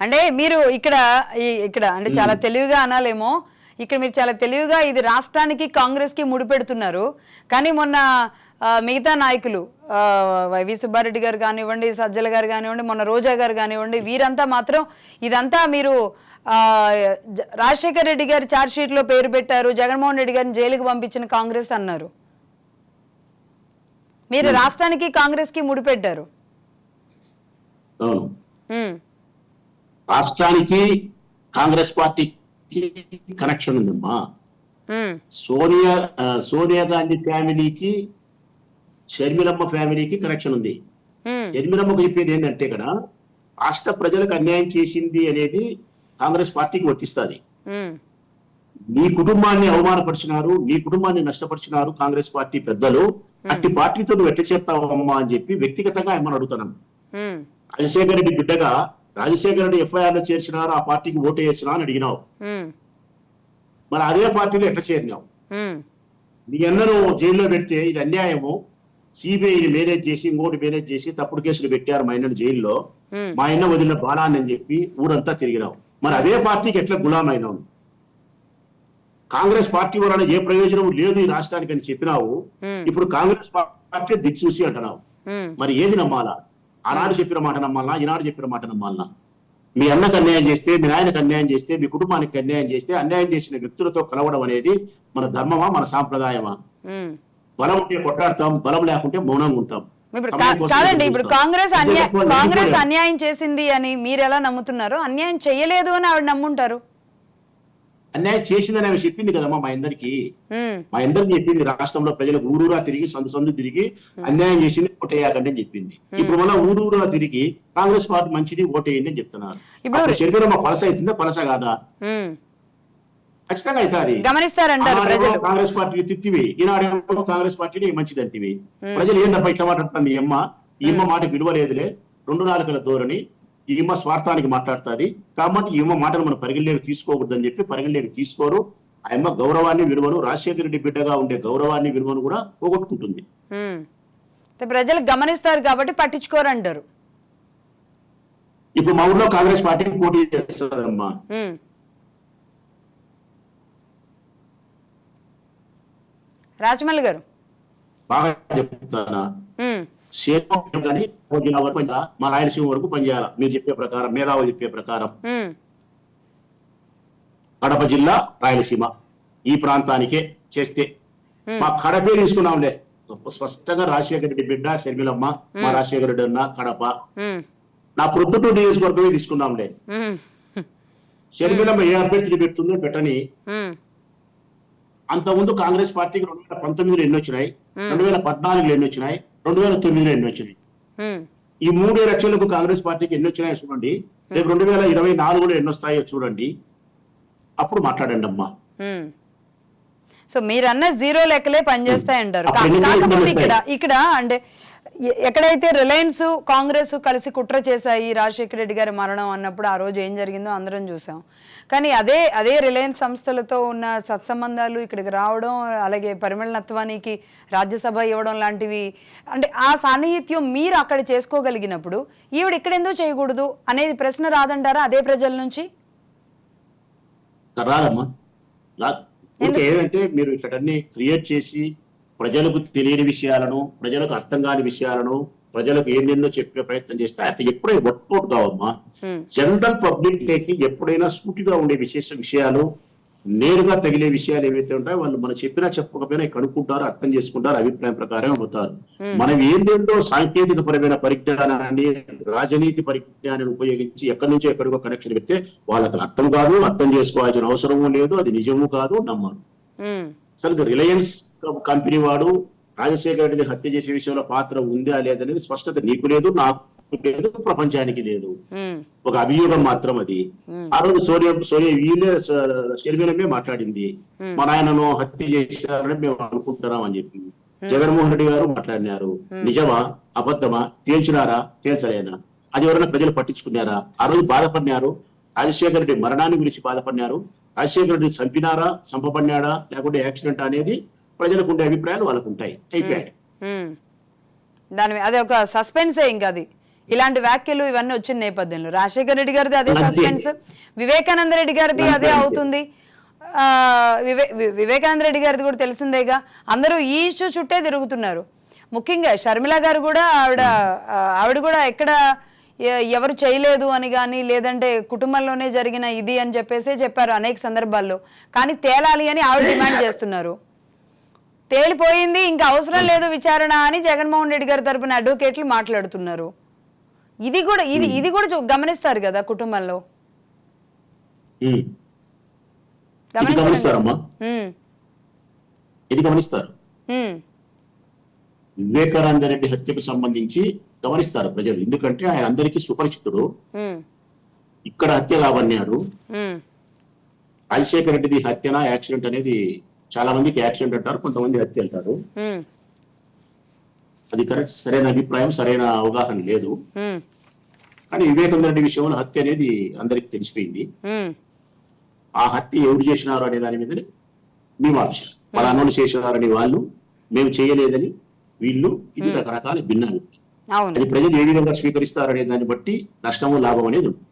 అంటే మీరు ఇక్కడ అంటే చాలా తెలివిగా అనాలేమో, ఇక్కడ మీరు చాలా తెలివిగా ఇది రాష్ట్రానికి కాంగ్రెస్ కి ముడిపెడుతున్నారు. కానీ మొన్న మిగతా నాయకులు వైవి సుబ్బారెడ్డి గారు కానివ్వండి, సజ్జల గారు కానివ్వండి, మొన్న రోజా గారు కానివ్వండి, వీరంతా మాత్రం ఇదంతా మీరు రాజశేఖర్ రెడ్డి గారి ఛార్జ్ షీట్ లో పేరు పెట్టారు, జగన్మోహన్ రెడ్డి గారిని జైలుకు పంపించిన కాంగ్రెస్ అన్నారు. మీరు రాష్ట్రానికి కాంగ్రెస్ కి ముడిపెట్టారు. రాష్ట్రానికి కాంగ్రెస్ పార్టీకి కనెక్షన్ ఉందమ్మా. సోనియా గాంధీ ఫ్యామిలీకి షర్మిలమ్మ ఫ్యామిలీకి కనెక్షన్ ఉంది. షర్మిలమ్మకు చెప్పేది ఏంటంటే ఇక్కడ రాష్ట్ర ప్రజలకు అన్యాయం చేసింది అనేది కాంగ్రెస్ పార్టీకి వర్తిస్తుంది. నీ కుటుంబాన్ని అవమానపరిచినారు, నీ కుటుంబాన్ని నష్టపరిచినారు కాంగ్రెస్ పార్టీ పెద్దలు, అట్టి పార్టీతో నువ్వు ఎట్లా చెప్తావమ్మా అని చెప్పి వ్యక్తిగతంగా ఏమని అడుగుతున్నాను. రాజశేఖర రెడ్డి బిడ్డగా రాజశేఖర రెడ్డి ఎఫ్ఐఆర్ లో చేర్చినారు, ఆ పార్టీకి ఓటు వేసినా అని అడిగినావు. మరి అదే పార్టీలో ఎట్లా చేరినావు? నీ అన్నను జైల్లో పెడితే ఇది అన్యాయము, సిబిఐ మేనేజ్ చేసి ఇంకోటి మేనేజ్ చేసి తప్పుడు కేసులు పెట్టారు మా అన్నను జైల్లో, మా అన్న వదిలిన బాణాన్ని అని చెప్పి ఊరంతా తిరిగినావు. మరి అదే పార్టీకి ఎట్లా గులామైనావు? కాంగ్రెస్ పార్టీ వలన ఏ ప్రయోజనం లేదు ఈ రాష్ట్రానికి అని చెప్పినావు. ఇప్పుడు కాంగ్రెస్ పార్టీ దిక్సూసి అంటున్నావు. మరి ఏది నమ్మాలా? ఆనాడు చెప్పిన మాట నమ్మాలా, ఈనాడు చెప్పిన మాట నమ్మాలా? మీ అన్నకు అన్యాయం చేస్తే, మీ నాయనకు అన్యాయం చేస్తే, మీ కుటుంబానికి అన్యాయం చేస్తే, అన్యాయం చేసిన వ్యక్తులతో కలవడం అనేది మన ధర్మమా, మన సాంప్రదాయమా? బలం ఉంటే కొట్లాడతాం, బలం లేకుంటే మౌనంగా ఉంటాం. కాదండి, ఇప్పుడు కాంగ్రెస్ అన్యాయం చేసింది అని మీరు ఎలా నమ్ముతున్నారు? అన్యాయం చేయలేదు అని ఆవిడ నమ్ముంటారు. అన్యాయం చేసిందని ఆమె చెప్పింది కదమ్మా మా అందరికి చెప్పింది. రాష్ట్రంలో ప్రజలకు ఊరూరా తిరిగి సందు తిరిగి అన్యాయం చేసింది ఓటేయాలండి అని చెప్పింది. ఇప్పుడు మళ్ళీ ఊరూరా తిరిగి కాంగ్రెస్ పార్టీ మంచిది ఓటేయండి అని చెప్తున్నారు. శరీరం పలస అవుతుందా, పలస కాదా? ఖచ్చితంగా అవుతుంది. గమనిస్తారంటారు ప్రజలు. కాంగ్రెస్ పార్టీ తిత్తివి, ఈనాడేమో కాంగ్రెస్ పార్టీని మంచిది అంటివి. ప్రజలు ఏందబ్బా ఇట్లా మాట్లాడుతుంది ఈ అమ్మ మాటకు విలువ లేదులే, 2 నాలుకల ధోరణి, ఈ అమ్మ స్వార్థానికి మాట్లాడుతుంది కాబట్టి ఈ అమ్మ మాటలు మనం పరిగణలోకి తీసుకోకూడదని చెప్పి పరిగణలోకి తీసుకోరు. ఆ అమ్మ గౌరవాన్ని విలువను, రాజశేఖర రెడ్డి బిడ్డగా ఉండే గౌరవాన్ని విలువను కూడా పోగొట్టుకుంటుంది. ప్రజలు గమనిస్తారు కాబట్టి పట్టించుకోరు అంటారు. ఇప్పుడు మా ఊళ్ళో కాంగ్రెస్ పార్టీకి పోటీ చేస్తుందమ్మా. రాజమల్లి గారు బాగా చెప్తానా? మా రాయలసీమ వరకు పనిచేయాలి మీరు చెప్పే ప్రకారం, మేధావులు చెప్పే ప్రకారం. కడప జిల్లా రాయలసీమ ఈ ప్రాంతానికే చేస్తే మా కడపే తీసుకున్నాంలే. స్పష్టంగా రాజశేఖర రెడ్డి బిడ్డ షర్మిలమ్మ, మా రాజశేఖర రెడ్డి అన్న కడప, నా ప్రొద్దుటూరు నియోజకవర్గమే తీసుకున్నాంలే. షర్మిలమ్మ ఏ అభ్యర్థిని పెడుతుందో పెట్టని. అంతకుముందు కాంగ్రెస్ పార్టీకి 2019లో ఎన్ని వచ్చినాయి, 2014లో ఎన్ని వచ్చినాయి, 2009లో ఎన్ని వచ్చినాయి? ఈ 3 ఎలక్షన్లకు కాంగ్రెస్ పార్టీకి ఎన్ని వచ్చినాయో చూడండి. రేపు 2024లో ఎన్ని వస్తాయో చూడండి, అప్పుడు మాట్లాడండి అమ్మా. సో మీరన్న జీరో లెక్కలే పనిచేస్తాయంటారు. కాకపోతే ఇక్కడ అంటే ఎక్కడైతే రిలయన్స్ కాంగ్రెస్ కలిసి కుట్ర చేశాయి రాజశేఖర రెడ్డి గారి మరణం అన్నప్పుడు, ఆ రోజు ఏం జరిగిందో అందరం చూసాం. కానీ అదే రిలయన్స్ సంస్థలతో ఉన్న సత్సంబంధాలు ఇక్కడికి రావడం, అలాగే పరిమళనత్వానికి రాజ్యసభ ఇవ్వడం లాంటివి, అంటే ఆ సాన్నిహిత్యం మీరు అక్కడ చేసుకోగలిగినప్పుడు ఈవిడ ఇక్కడెందుకు చేయకూడదు అనేది ప్రశ్న రాదంటారా అదే ప్రజల నుంచి? రాదమ్మా, రాదు. ఏదంటే మీరు ఇక్కడన్నీ క్రియేట్ చేసి ప్రజలకు తెలియని విషయాలను, ప్రజలకు అర్థం కాని విషయాలను ప్రజలకు ఏందేందో చెప్పే ప్రయత్నం చేస్తే అట్లా ఎప్పుడైనా వర్కౌట్ కావమ్మా. జనరల్ పబ్లిక్ లేకి ఎప్పుడైనా సూటిగా ఉండే విషయాలు, నేరుగా తగిలే విషయాలు ఏవైతే ఉంటాయో వాళ్ళు మనం చెప్పినా చెప్పకపోయినా కనుక్కుంటారు, అర్థం చేసుకుంటారు, అభిప్రాయం ప్రకారం అవుతారు. మనం ఏందేందో సాంకేతిక పరమైన పరిజ్ఞానాన్ని, రాజనీతి పరిజ్ఞానాన్ని ఉపయోగించి ఎక్కడి నుంచో ఎక్కడికో కనెక్షన్ పెడితే వాళ్ళకి అర్థం కాదు, అర్థం చేసుకోవాల్సిన అవసరము లేదు, అది నిజము కాదు, నమ్మరు. అసలు రిలయన్స్ కంపెనీ వాడు రాజశేఖర రెడ్డిని హత్య చేసే విషయంలో పాత్ర ఉందా లేదనేది స్పష్టత నీకు లేదు, నాకు లేదు, ప్రపంచానికి లేదు. ఒక అభియోగం మాత్రం అది. ఆ రోజు సోనియా వీళ్ళే షర్మిలమ్మే మాట్లాడింది, మా నాయనను హత్య చేశారని మేము అనుకుంటున్నాం అని చెప్పి. జగన్మోహన్ రెడ్డి గారు మాట్లాడినారు. నిజమా అబద్ధమా తేల్చినారా తేల్చలేదా? అది ఎవరైనా ప్రజలు పట్టించుకున్నారా? ఆ రోజు బాధపడినారు, రాజశేఖర రెడ్డి మరణాన్ని గురించి బాధపడినారు. రాజశేఖర రెడ్డి చంపినారా, చంపబడినాడా, లేకుంటే యాక్సిడెంట్ అనేది ప్రజలకు ఉండే అభిప్రాయాలు వాళ్ళకు ఉంటాయి. అయిపోయాయి. దాని అదే ఒక సస్పెన్సే. ఇంకా అది ఇలాంటి వ్యాఖ్యలు ఇవన్నీ వచ్చిన నేపథ్యంలో రాజశేఖర రెడ్డి గారిది అదే అంతే. సస్పెన్స్, వివేకానంద రెడ్డి గారిది అదే అంతే. అవుతుంది. వివేకానంద రెడ్డి గారిది కూడా తెలిసిందేగా, అందరూ ఈ ఇష్యూ చుట్టే తిరుగుతున్నారు. ముఖ్యంగా షర్మిల గారు కూడా ఆవిడ కూడా ఎక్కడ ఎవరు చేయలేదు అని కానీ, లేదంటే కుటుంబంలోనే జరిగిన ఇది అని చెప్పారు అనేక సందర్భాల్లో. కానీ తేలాలి అని ఆవిడ డిమాండ్ చేస్తున్నారు. తేలిపోయింది, ఇంకా అవసరం లేదు విచారణ అని జగన్మోహన్ రెడ్డి గారి తరపున అడ్వకేట్లు మాట్లాడుతున్నారు. ఇది కూడా గమనిస్తారు కదా కుటుంబంలో. ఇది గమనిస్తారమ్మా, ఇది గమనిస్తారు. వివేకానంద రెడ్డి హత్యకు సంబంధించి గమనిస్తారు ప్రజలు, ఎందుకంటే ఆయన అందరికీ సుపరిచితుడు. ఇక్కడ హత్య లావన్నాడు. రాజశేఖర రెడ్డిది హత్యనా యాక్సిడెంట్ అనేది చాలా మందికి యాక్సిడెంట్ అంటారు, కొంతమంది హత్య అంటారు. అది కరెక్ట్, సరైన అభిప్రాయం, సరైన అవగాహన లేదు. కానీ వివేకానంద రెడ్డి విషయంలో హత్య అనేది అందరికి తెలిసిపోయింది. ఆ హత్య ఎవరు చేసినారు అనే దాని మీద మీమాంస, పలానోళ్ళు చేసినారని వాళ్ళు, మేము చేయలేదని వీళ్ళు, ఇది రకరకాల భిన్నాలు. అది ప్రజలు ఏ విధంగా స్వీకరిస్తారు అనే దాన్ని బట్టి నష్టము లాభం అనేది ఉంటుంది.